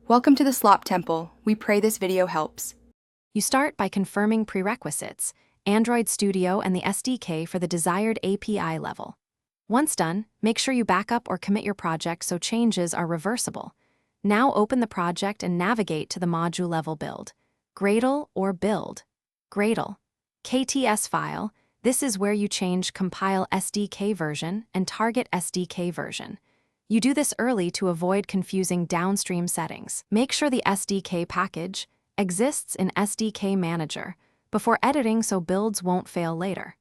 Welcome to the Slop Temple. We pray this video helps. You start by confirming prerequisites, Android Studio and the SDK for the desired API level. Once done, make sure you back up or commit your project so changes are reversible. Now open the project and navigate to the module level build. Gradle or build. Gradle. KTS file. This is where you change compile SDK version and target SDK version. You do this early to avoid confusing downstream settings. Make sure the SDK package exists in SDK Manager before editing so builds won't fail later.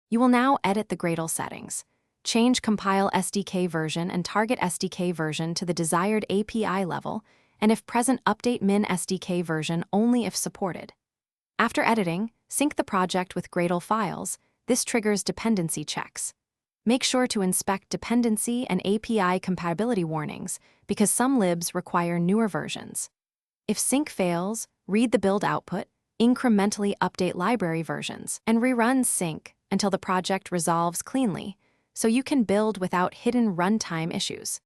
You will now edit the Gradle settings. Change compile SDK version and target SDK version to the desired API level, and if present, update min SDK version only if supported. After editing, sync the project with Gradle files. This triggers dependency checks. Make sure to inspect dependency and API compatibility warnings because some libs require newer versions. If sync fails, read the build output, incrementally update library versions, and rerun sync until the project resolves cleanly, so you can build without hidden runtime issues.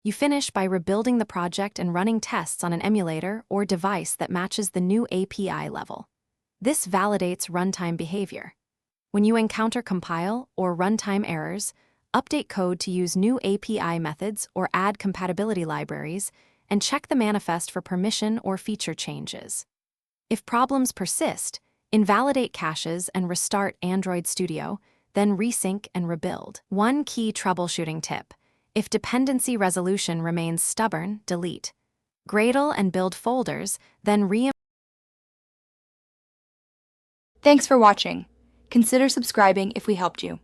You finish by rebuilding the project and running tests on an emulator or device that matches the new API level. This validates runtime behavior. When you encounter compile or runtime errors, update code to use new API methods or add compatibility libraries, and check the manifest for permission or feature changes. If problems persist, invalidate caches and restart Android Studio, then resync and rebuild. One key troubleshooting tip: if dependency resolution remains stubborn, delete. Gradle and build folders, then Thanks for watching. Consider subscribing if we helped you.